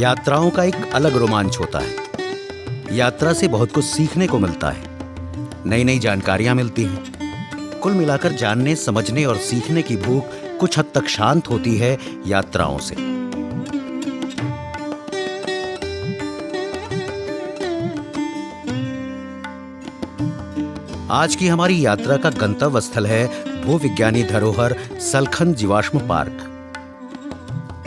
यात्राओं का एक अलग रोमांच होता है। यात्रा से बहुत कुछ सीखने को मिलता है, नई नई जानकारियां मिलती हैं। कुल मिलाकर जानने, समझने और सीखने की भूख कुछ हद तक शांत होती है यात्राओं से। आज की हमारी यात्रा का गंतव्य स्थल है भूविज्ञानी धरोहर सलखन जीवाश्म पार्क।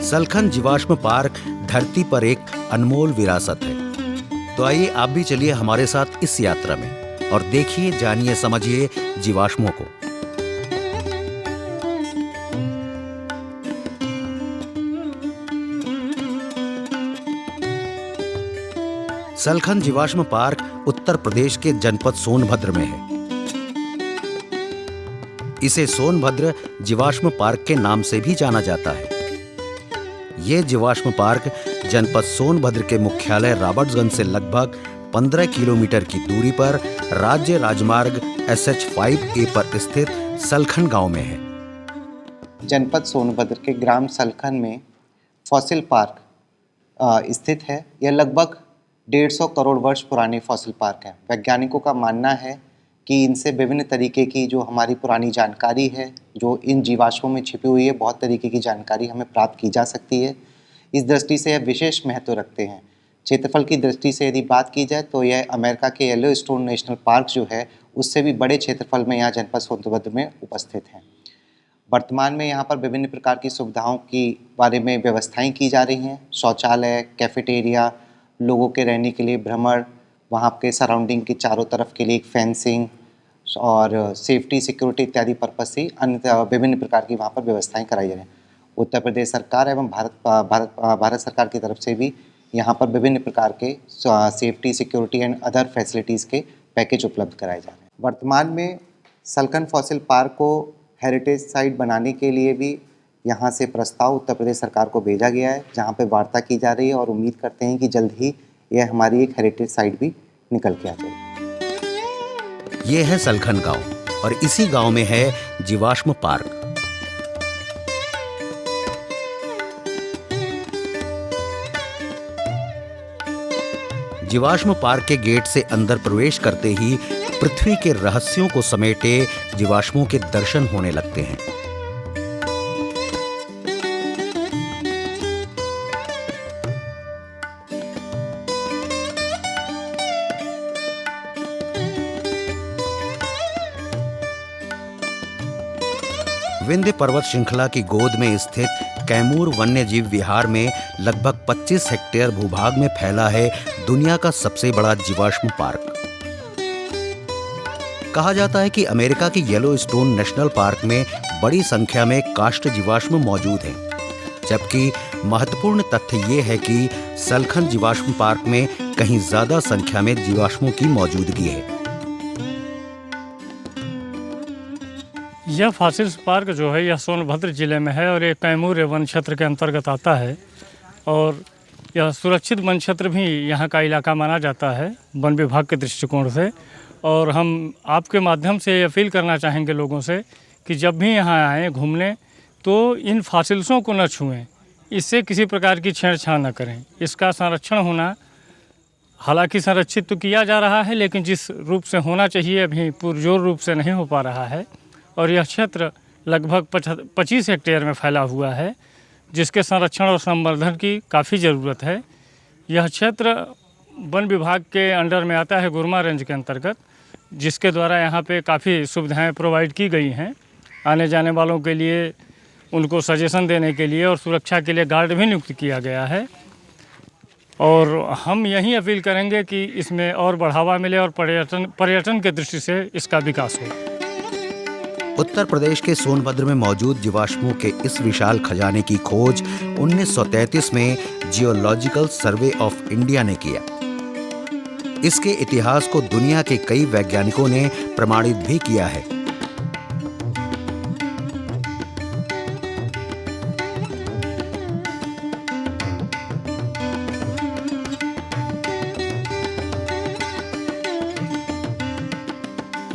सलखन जीवाश्म पार्क धरती पर एक अनमोल विरासत है। तो आइए आप भी चलिए हमारे साथ इस यात्रा में और देखिए, जानिए, समझिए जीवाश्मों को। सलखन जीवाश्म पार्क उत्तर प्रदेश के जनपद सोनभद्र में है। इसे सोनभद्र जीवाश्म पार्क के नाम से भी जाना जाता है। यह जीवाश्म पार्क जनपद सोनभद्र के मुख्यालय रॉबर्ट्सगंज से लगभग 15 किलोमीटर की दूरी पर राज्य राजमार्ग SH5A पर स्थित सलखन गांव में है। जनपद सोनभद्र के ग्राम सलखन में फॉसिल पार्क स्थित है। यह लगभग 150 करोड़ वर्ष पुरानी फॉसिल पार्क है। वैज्ञानिकों का मानना है कि इनसे विभिन्न तरीके की जो हमारी पुरानी जानकारी है, जो इन जीवाश्मों में छिपी हुई है, बहुत तरीके की जानकारी हमें प्राप्त की जा सकती है। इस दृष्टि से यह विशेष महत्व रखते हैं। क्षेत्रफल की दृष्टि से यदि बात की जाए तो यह अमेरिका के येलोस्टोन नेशनल पार्क जो है, उससे भी बड़े क्षेत्रफल में यहाँ जनपद सोनभद्र में उपस्थित हैं। वर्तमान में यहाँ पर विभिन्न प्रकार की सुविधाओं की बारे में व्यवस्थाएँ की जा रही हैं। शौचालय, कैफेटेरिया, लोगों के रहने के लिए भ्रमण, वहाँ के सराउंडिंग के चारों तरफ के लिए एक फेंसिंग और सेफ्टी, सिक्योरिटी इत्यादि पर्पज से अन्य विभिन्न प्रकार की वहाँ पर व्यवस्थाएं कराई जा रही हैं। उत्तर प्रदेश सरकार एवं भारत सरकार की तरफ से भी यहाँ पर विभिन्न प्रकार के safety, security and other facilities के पैकेज उपलब्ध कराए जा रहे हैं। वर्तमान में सलखन फॉसिल पार्क को हेरिटेज साइट बनाने के लिए भी यहाँ से प्रस्ताव उत्तर प्रदेश सरकार को भेजा गया है, जहाँ पे वार्ता की जा रही है और उम्मीद करते हैं कि जल्द ही यह हमारी एक हेरिटेज साइट भी निकल के आ जाएगी। ये है सलखन गांव और इसी गांव में है जीवाश्म पार्क। जीवाश्म पार्क के गेट से अंदर प्रवेश करते ही पृथ्वी के रहस्यों को समेटे जीवाश्मों के दर्शन होने लगते हैं। विंध्य पर्वत श्रृंखला की गोद में स्थित कैमूर वन्यजीव विहार में लगभग 25 हेक्टेयर भूभाग में फैला है दुनिया का सबसे बड़ा जीवाश्म पार्क। कहा जाता है कि अमेरिका के येलोस्टोन नेशनल पार्क में बड़ी संख्या में काष्ठ जीवाश्म मौजूद हैं, जबकि महत्वपूर्ण तथ्य ये है कि सलखन जीवाश्म पार्क में कहीं ज्यादा संख्या में जीवाश्मों की मौजूदगी है। यह फॉसिल पार्क जो है, यह सोनभद्र जिले में है और ये कैमूर वन क्षेत्र के अंतर्गत आता है और यह सुरक्षित वन क्षेत्र भी यहाँ का इलाका माना जाता है वन विभाग के दृष्टिकोण से। और हम आपके माध्यम से अपील करना चाहेंगे लोगों से कि जब भी यहाँ आएँ घूमने तो इन फॉसिल्सों को न छुएं, इससे किसी प्रकार की छेड़छाड़ न करें। इसका संरक्षण होना, हालांकि संरक्षित तो किया जा रहा है, लेकिन जिस रूप से होना चाहिए अभी पुरजोर रूप से नहीं हो पा रहा है। और यह क्षेत्र लगभग 25 हेक्टेयर में फैला हुआ है, जिसके संरक्षण और संवर्धन की काफ़ी ज़रूरत है। यह क्षेत्र वन विभाग के अंडर में आता है, गुरमा रेंज के अंतर्गत, जिसके द्वारा यहाँ पे काफ़ी सुविधाएं प्रोवाइड की गई हैं आने जाने वालों के लिए, उनको सजेशन देने के लिए और सुरक्षा के लिए गार्ड भी नियुक्त किया गया है। और हम यही अपील करेंगे कि इसमें और बढ़ावा मिले और पर्यटन के दृष्टि से इसका विकास हो। उत्तर प्रदेश के सोनभद्र में मौजूद जीवाश्मों के इस विशाल खजाने की खोज 1933 में जियोलॉजिकल सर्वे ऑफ इंडिया ने किया। इसके इतिहास को दुनिया के कई वैज्ञानिकों ने प्रमाणित भी किया है।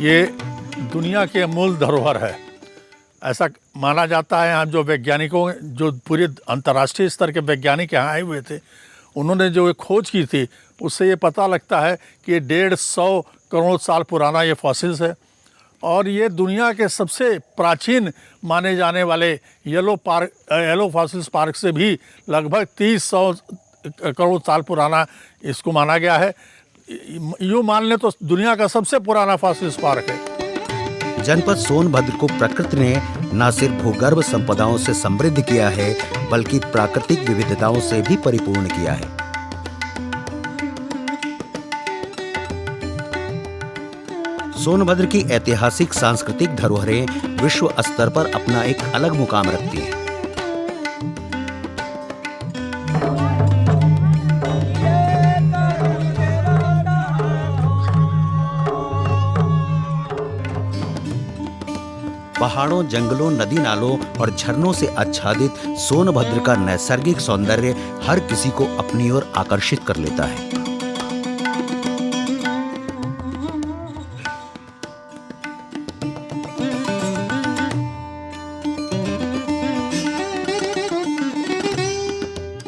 ये दुनिया की अमूल धरोहर है, ऐसा माना जाता है। यहाँ जो वैज्ञानिकों, जो पूरे अंतर्राष्ट्रीय स्तर के वैज्ञानिक यहाँ आए हुए थे, उन्होंने जो ये खोज की थी उससे ये पता लगता है कि ये 150 करोड़ साल पुराना ये फॉसिल्स है और ये दुनिया के सबसे प्राचीन माने जाने वाले येलो फॉसिल्स पार्क से भी लगभग 300 करोड़ साल पुराना इसको माना गया है। यूँ मान लें तो दुनिया का सबसे पुराना फॉसिल्स पार्क है। जनपद सोनभद्र को प्रकृति ने न सिर्फ भूगर्भ संपदाओं से समृद्ध किया है बल्कि प्राकृतिक विविधताओं से भी परिपूर्ण किया है। सोनभद्र की ऐतिहासिक सांस्कृतिक धरोहरें विश्व स्तर पर अपना एक अलग मुकाम रखती हैं। पहाड़ों, जंगलों, नदी नालों और झरनों से आच्छादित सोनभद्र का नैसर्गिक सौंदर्य हर किसी को अपनी ओर आकर्षित कर लेता है।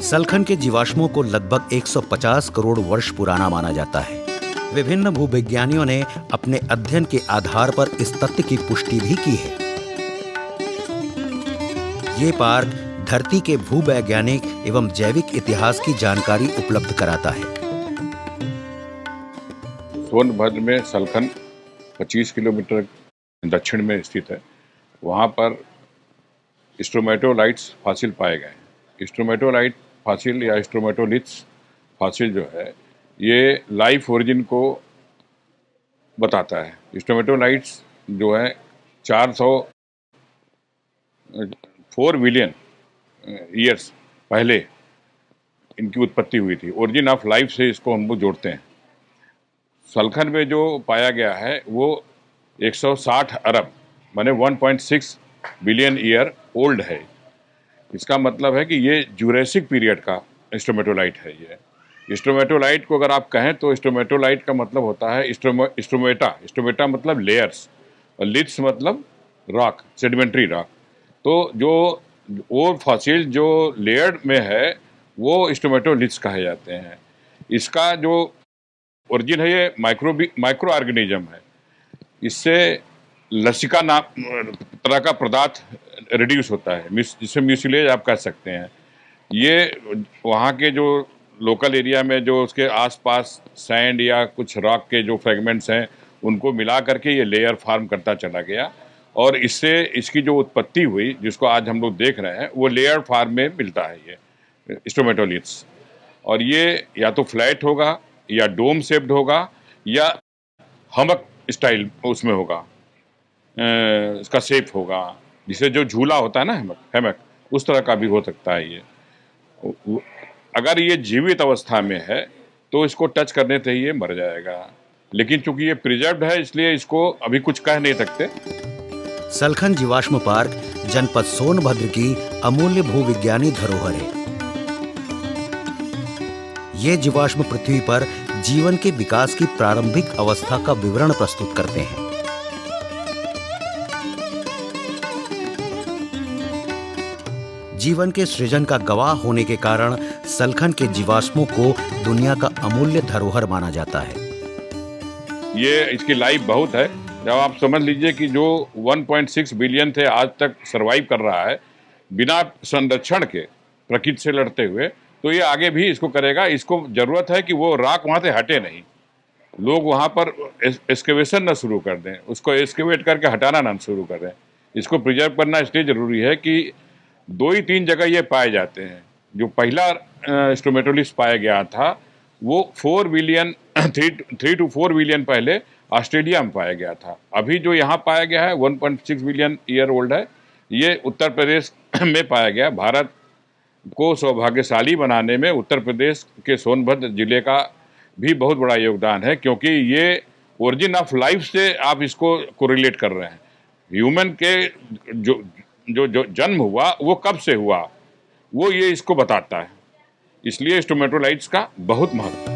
सलखन के जीवाश्मों को लगभग 150 करोड़ वर्ष पुराना माना जाता है। विभिन्न भूविज्ञानियों ने अपने अध्ययन के आधार पर इस तथ्य की पुष्टि भी की है। ये पार्क धरती के भूवैज्ञानिक एवं जैविक इतिहास की जानकारी उपलब्ध कराता है। सोनभद्र में सलखन 25 किलोमीटर दक्षिण में स्थित है। वहाँ पर स्ट्रोमेटोलाइट्स फॉसिल पाए गए हैं। स्ट्रोमेटोलाइट फॉसिल या स्ट्रोमेटोलिथ्स फॉसिल जो है ये लाइफ ओरिजिन को बताता है। स्ट्रोमेटोलाइट्स जो है 404 बिलियन ईयर्स पहले इनकी उत्पत्ति हुई थी। ओरिजिन ऑफ लाइफ से इसको हम लोग जोड़ते हैं। सलखन में जो पाया गया है वो 160 अरब माने 1.6 बिलियन ईयर ओल्ड है। इसका मतलब है कि ये जुरेसिक पीरियड का स्ट्रोमेटोलाइट है। ये स्ट्रोमेटोलाइट को अगर आप कहें तो स्ट्रोमेटोलाइट का मतलब होता है स्ट्रोमेटा मतलब लेयर्स और लिथ्स मतलब रॉक, सेडिमेंट्री रॉक। तो जो वो फॉसिल जो लेयर्ड में है वो स्ट्रोमेटोलिथ्स कहे जाते हैं। इसका जो ओरिजिन है ये माइक्रो ऑर्गेनिज्म है। इससे लसिका नाम तरह का पदार्थ रिड्यूस होता है, जिसे म्यूसिलेज आप कह सकते हैं। ये वहाँ के जो लोकल एरिया में जो उसके आसपास सैंड या कुछ रॉक के जो फ्रेगमेंट्स हैं उनको मिला करके ये लेयर फॉर्म करता चला गया और इससे इसकी जो उत्पत्ति हुई जिसको आज हम लोग देख रहे हैं वो लेयर फॉर्म में मिलता है ये स्ट्रोमेटोलिथ्स। और ये या तो फ्लैट होगा या डोम शेप्ड होगा या हमक स्टाइल उसमें होगा, इसका शेप होगा, जिसे जो झूला होता है ना हैमक उस तरह का भी हो सकता है। ये अगर ये जीवित अवस्था में है तो इसको टच करने से ही ये मर जाएगा, लेकिन चूंकि ये प्रिजर्व्ड है इसलिए इसको अभी कुछ कह नहीं सकते। सलखन जीवाश्म पार्क जनपद सोनभद्र की अमूल्य भूविज्ञानी धरोहर है। ये जीवाश्म पृथ्वी पर जीवन के विकास की प्रारंभिक अवस्था का विवरण प्रस्तुत करते हैं। जीवन के सृजन का गवाह होने के कारण सलखन के जीवाश्मों को दुनिया का अमूल्य धरोहर माना जाता है। ये इसकी लाइफ बहुत है। जब आप समझ लीजिए कि जो 1.6 बिलियन थे आज तक सरवाइव कर रहा है बिना संरक्षण के, प्रकृति से लड़ते हुए, तो ये आगे भी इसको करेगा। इसको जरूरत है कि वो राख वहाँ से हटे नहीं, लोग वहाँ पर एक्सकेवेशन ना शुरू कर दें, उसको एक्सकेवेट करके हटाना ना शुरू कर दें। इसको प्रिजर्व करना इसलिए जरूरी है कि 2 ही 3 जगह ये पाए जाते हैं। जो पहला स्ट्रोमेटोलिथ्स पाया गया था वो 3 to 4 बिलियन पहले ऑस्ट्रेलिया में पाया गया था। अभी जो यहाँ पाया गया है 1.6 बिलियन ईयर ओल्ड है, ये उत्तर प्रदेश में पाया गया। भारत को सौभाग्यशाली बनाने में उत्तर प्रदेश के सोनभद्र जिले का भी बहुत बड़ा योगदान है, क्योंकि ये ओरिजिन ऑफ लाइफ से आप इसको कोरिलेट कर रहे हैं। ह्यूमन के जो जन्म हुआ वो कब से हुआ वो ये इसको बताता है। इसलिए स्ट्रोमेटोलाइट्स का बहुत महत्व है।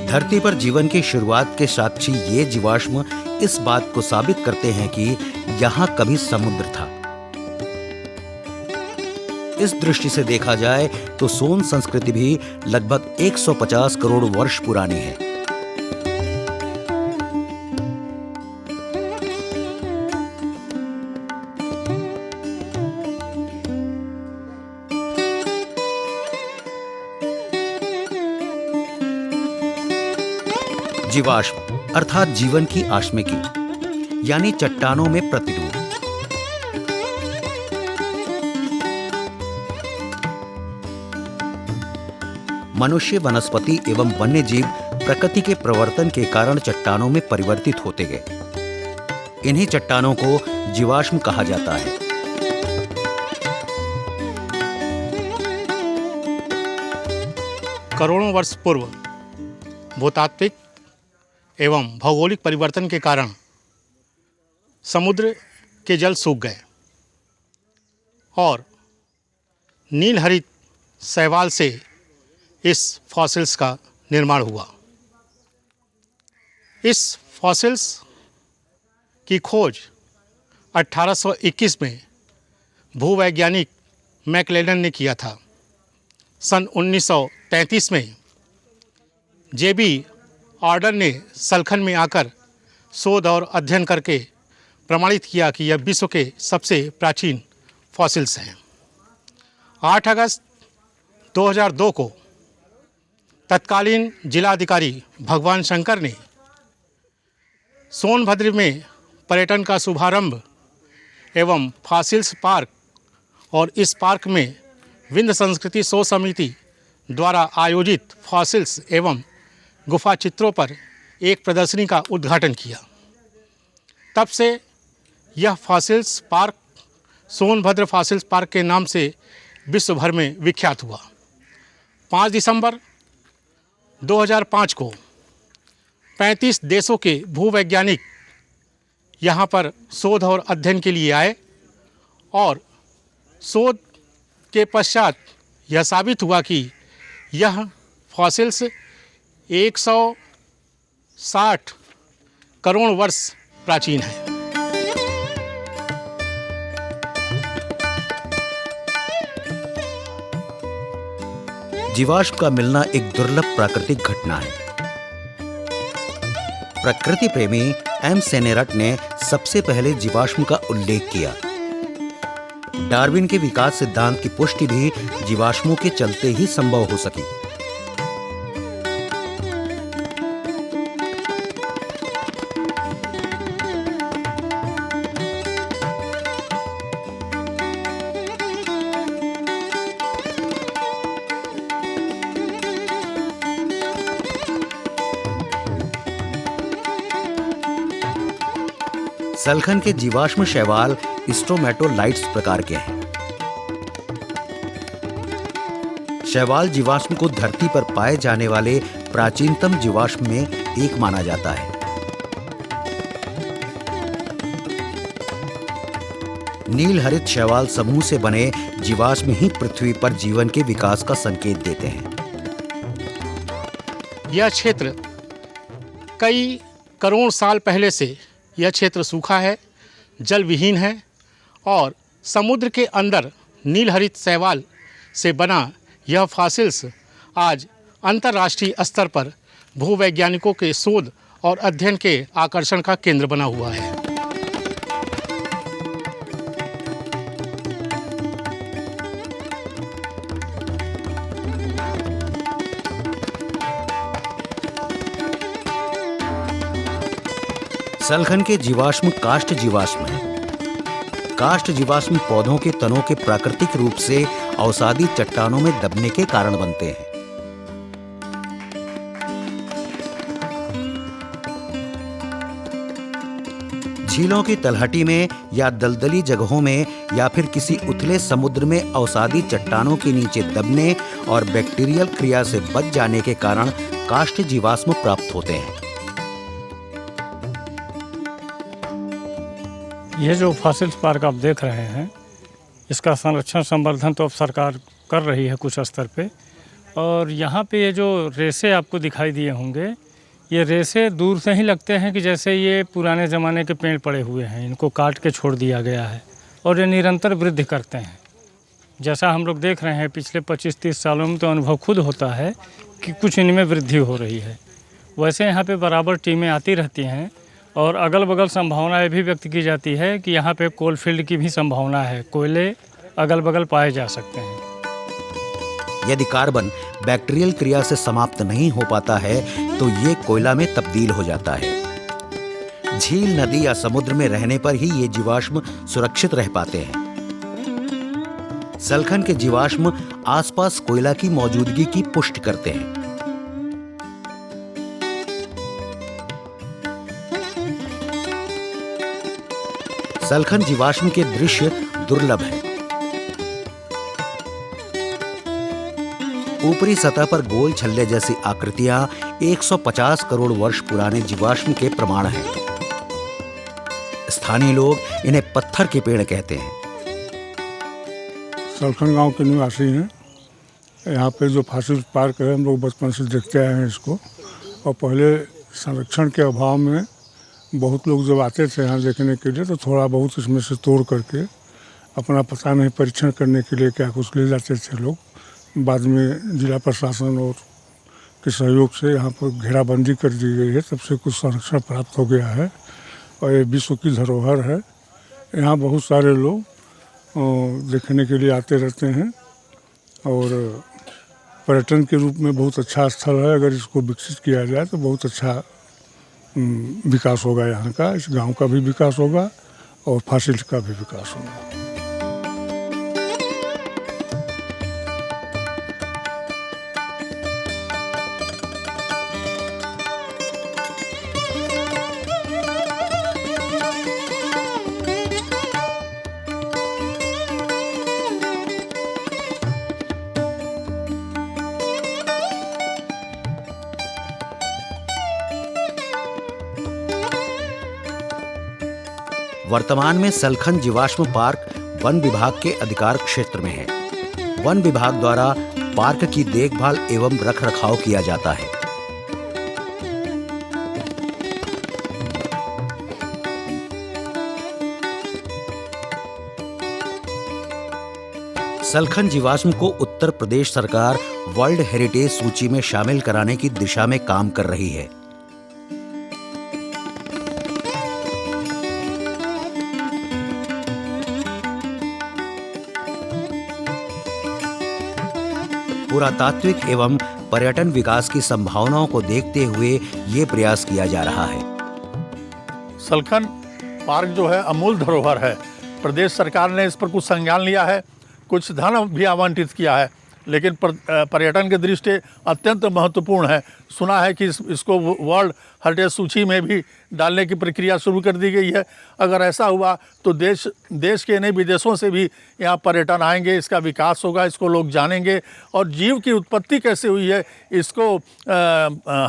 धरती पर जीवन की शुरुआत के साक्षी ये जीवाश्म इस बात को साबित करते हैं कि यहाँ कभी समुद्र था। इस दृष्टि से देखा जाए तो सोन संस्कृति भी लगभग 150 करोड़ वर्ष पुरानी है। जीवाश्म अर्थात जीवन की आश्मिकी यानी चट्टानों में प्रतिरूप। मनुष्य, वनस्पति एवं वन्य जीव प्रकृति के प्रवर्तन के कारण चट्टानों में परिवर्तित होते गए। इन्हीं चट्टानों को जीवाश्म कहा जाता है। करोड़ों वर्ष पूर्व भूतात्विक एवं भौगोलिक परिवर्तन के कारण समुद्र के जल सूख गए और नील हरित शैवाल से इस फॉसिल्स का निर्माण हुआ। इस फॉसिल्स की खोज 1821 में भूवैज्ञानिक मैकलेलन ने किया था। सन 1933 में जेबी ऑर्डर ने सलखन में आकर शोध और अध्ययन करके प्रमाणित किया कि यह विश्व के सबसे प्राचीन फॉसिल्स हैं। 8 अगस्त 2002 को तत्कालीन जिलाधिकारी भगवान शंकर ने सोनभद्र में पर्यटन का शुभारंभ एवं फॉसिल्स पार्क और इस पार्क में विंध्य संस्कृति शोध समिति द्वारा आयोजित फॉसिल्स एवं गुफा चित्रों पर एक प्रदर्शनी का उद्घाटन किया। तब से यह fossils park Sonbhadra fossils park के नाम से विश्व भर में विख्यात हुआ। 5 दिसंबर 2005 को 35 देशों के भूवैज्ञानिक यहाँ पर शोध और अध्ययन के लिए आए और शोध के पश्चात यह साबित हुआ कि यह फॉसिल्स 160 करोड़ वर्ष प्राचीन है। जीवाश्म का मिलना एक दुर्लभ प्राकृतिक घटना है। प्रकृति प्रेमी एम सेनेरट ने सबसे पहले जीवाश्म का उल्लेख किया। डार्विन के विकास सिद्धांत की पुष्टि भी जीवाश्मों के चलते ही संभव हो सकी। सलखन के जीवाश्म शैवाल स्ट्रोमेटोलाइट्स प्रकार के हैं। शैवाल जीवाश्म को धरती पर पाए जाने वाले प्राचीनतम जीवाश्म में एक माना जाता है। नील हरित शैवाल समूह से बने जीवाश्म ही पृथ्वी पर जीवन के विकास का संकेत देते हैं। यह क्षेत्र कई करोड़ साल पहले से यह क्षेत्र सूखा है, जल विहीन है और समुद्र के अंदर नील हरित शैवाल से बना यह फॉसिल्स आज अंतर्राष्ट्रीय स्तर पर भूवैज्ञानिकों के शोध और अध्ययन के आकर्षण का केंद्र बना हुआ है। सलखन के जीवाश्म काष्ठ जीवाश्म हैं। काष्ठ जीवाश्म पौधों के तनों के प्राकृतिक रूप से अवसादी चट्टानों में दबने के कारण बनते हैं। झीलों की तलहटी में या दलदली जगहों में या फिर किसी उथले समुद्र में अवसादी चट्टानों के नीचे दबने और बैक्टीरियल क्रिया से बच जाने के कारण काष्ठ जीवाश्म प्राप्त होते हैं। ये जो फॉसिल्स पार्क आप देख रहे हैं, इसका संरक्षण संवर्धन तो अब सरकार कर रही है कुछ स्तर पे, और यहाँ पे ये जो रेसे आपको दिखाई दिए होंगे, ये रेसे दूर से ही लगते हैं कि जैसे ये पुराने ज़माने के पेड़ पड़े हुए हैं, इनको काट के छोड़ दिया गया है और ये निरंतर वृद्धि करते हैं। जैसा हम लोग देख रहे हैं पिछले 25-30 सालों में, तो अनुभव खुद होता है कि कुछ इनमें वृद्धि हो रही है। वैसे यहाँ पे बराबर टीमें आती रहती हैं और अगल बगल संभावनाएं भी व्यक्त की जाती है कि यहाँ पे कोल फील्ड की भी संभावना है, कोयले अगल बगल पाए जा सकते हैं। यदि कार्बन बैक्टीरियल क्रिया से समाप्त नहीं हो पाता है तो ये कोयला में तब्दील हो जाता है। झील, नदी या समुद्र में रहने पर ही ये जीवाश्म सुरक्षित रह पाते हैं। सलखन के जीवाश्म आसपास कोयला की मौजूदगी की पुष्टि करते हैं। सलखन जीवाश्म के दृश्य दुर्लभ है। ऊपरी सतह पर गोल छल्ले जैसी आकृतियां 150 करोड़ वर्ष पुराने जीवाश्म के प्रमाण हैं। स्थानीय लोग इन्हें पत्थर के पेड़ कहते हैं। सलखन गांव के निवासी हैं। यहाँ पे जो फॉसिल पार्क है, हम लोग बचपन से देखते आए हैं इसको, और पहले संरक्षण के अभाव में बहुत लोग जब आते थे यहाँ देखने के लिए तो थोड़ा बहुत इसमें से तोड़ करके अपना पता नहीं परीक्षण करने के लिए क्या कुछ ले जाते थे लोग। बाद में जिला प्रशासन और के सहयोग से यहाँ पर घेराबंदी कर दी गई है, तब से कुछ संरक्षण प्राप्त हो गया है और ये विश्व की धरोहर है। यहाँ बहुत सारे लोग देखने के लिए आते रहते हैं और पर्यटन के रूप में बहुत अच्छा स्थल है। अगर इसको विकसित किया जाए तो बहुत अच्छा विकास होगा यहाँ का, इस गांव का भी विकास होगा और फॉसिल का भी विकास होगा। वर्तमान में सलखन जीवाश्म पार्क वन विभाग के अधिकार क्षेत्र में है। वन विभाग द्वारा पार्क की देखभाल एवं रखरखाव किया जाता है। सलखन जीवाश्म को उत्तर प्रदेश सरकार वर्ल्ड हेरिटेज सूची में शामिल कराने की दिशा में काम कर रही है। पुरातात्विक एवं पर्यटन विकास की संभावनाओं को देखते हुए ये प्रयास किया जा रहा है। सलखन पार्क जो है अमूल धरोहर है। प्रदेश सरकार ने इस पर कुछ संज्ञान लिया है, कुछ धन भी आवंटित किया है, लेकिन पर्यटन की दृष्टि अत्यंत महत्वपूर्ण है। सुना है कि इसको वर्ल्ड हेरिटेज सूची में भी डालने की प्रक्रिया शुरू कर दी गई है। अगर ऐसा हुआ तो देश के नहीं विदेशों से भी यहाँ पर्यटन आएंगे, इसका विकास होगा, इसको लोग जानेंगे और जीव की उत्पत्ति कैसे हुई है इसको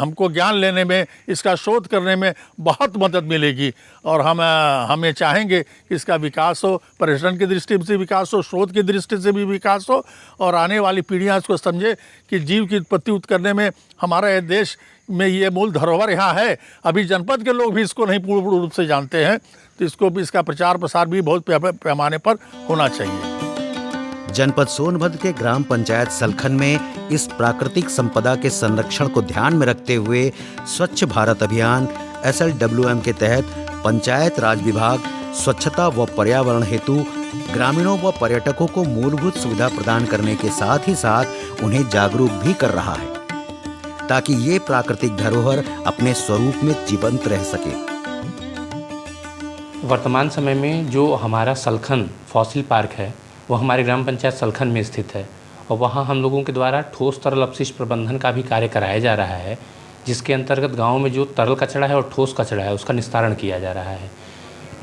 हमको ज्ञान लेने में, इसका शोध करने में बहुत मदद मिलेगी। और हमें चाहेंगे कि इसका विकास हो, पर्यटन की दृष्टि से विकास हो, शोध की दृष्टि से भी विकास हो और आने वाली पीढ़ियाँ इसको समझे कि जीव की उत्पत्ति करने में हमारे देश में ये मूल धरोहर यहाँ है। अभी जनपद के लोग भी इसको नहीं पूर्ण रूप से जानते हैं, तो इसको भी, इसका प्रचार प्रसार भी बहुत पैमाने पर होना चाहिए। जनपद सोनभद्र के ग्राम पंचायत सलखन में इस प्राकृतिक संपदा के संरक्षण को ध्यान में रखते हुए स्वच्छ भारत अभियान SLWM के तहत पंचायत राज विभाग स्वच्छता व पर्यावरण हेतु ग्रामीणों व पर्यटकों को मूलभूत सुविधा प्रदान करने के साथ ही साथ उन्हें जागरूक भी कर रहा है, ताकि ये प्राकृतिक धरोहर अपने स्वरूप में जीवंत रह सके। वर्तमान समय में जो हमारा सलखन फॉसिल पार्क है वो हमारे ग्राम पंचायत सलखन में स्थित है और वहाँ हम लोगों के द्वारा ठोस तरल अपशिष्ट प्रबंधन का भी कार्य कराया जा रहा है, जिसके अंतर्गत गांव में जो तरल कचरा है और ठोस कचरा है उसका निस्तारण किया जा रहा है।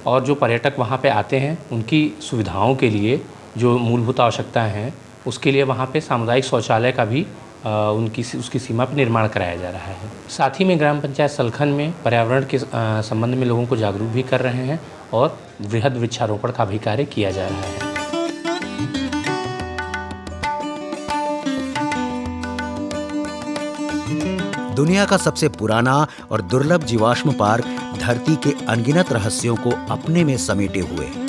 और जो पर्यटक वहाँ पे आते हैं उनकी सुविधाओं के लिए जो मूलभूत आवश्यकताएं हैं उसके लिए वहाँ पे सामुदायिक शौचालय का भी उसकी सीमा पर निर्माण कराया जा रहा है। साथ ही में ग्राम पंचायत सलखन में पर्यावरण के संबंध में लोगों को जागरूक भी कर रहे हैं और वृहद वृक्षारोपण का भी कार्य किया जा रहा है। दुनिया का सबसे पुराना और दुर्लभ जीवाश्म पार्क धरती के अनगिनत रहस्यों को अपने में समेटे हुए है।